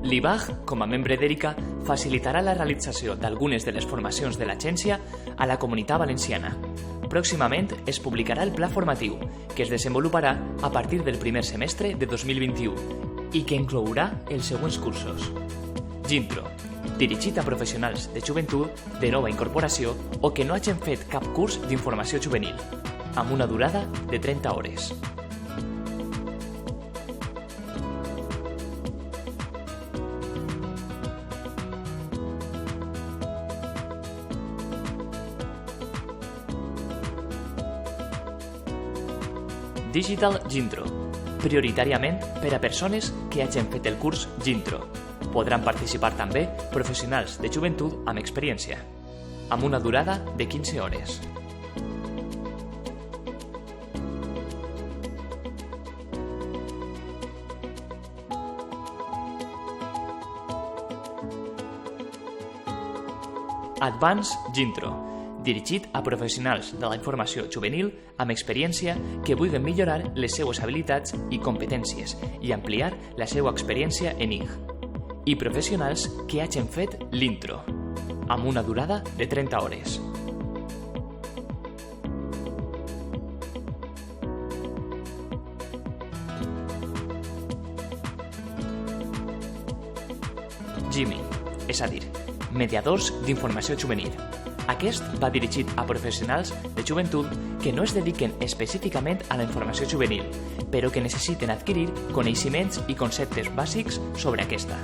L'IBAG, com a membre d'ERICA, facilitarà la realització d'algunes de les formacions de l'agència a la Comunitat Valenciana. Pròximament es publicarà el pla formatiu, que es desenvoluparà a partir del primer semestre de 2021 i que inclourà els següents cursos. Gintro, dirigit a professionals de joventut de nova incorporació o que no hagin fet cap curs d'informació juvenil, amb una durada de 30 hores. Digital Gintro, prioritàriament per a persones que hagin fet el curs Gintro. Podran participar també professionals de joventut amb experiència, amb una durada de 15 hores. Advanced Gintro, dirigit a professionals de la informació juvenil amb experiència que vulguin millorar les seues habilitats i competències i ampliar la seva experiència en IG, i professionals que hagin fet l'intro, amb una durada de 30 hores. GIMI, és a dir, mediadors d'informació juvenil. Aquest va dirigit a professionals de joventut que no es dediquen específicament a la informació juvenil, però que necessiten adquirir coneixements i conceptes bàsics sobre aquesta,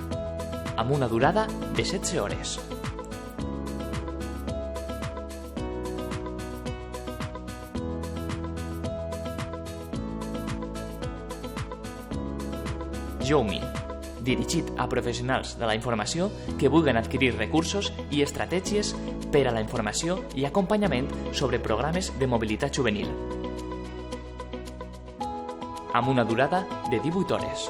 amb una durada de 16 hores. JOWMI, dirigit a professionals de la informació que vulguin adquirir recursos i estratègies per a la informació i acompanyament sobre programes de mobilitat juvenil, amb una durada de 18 hores.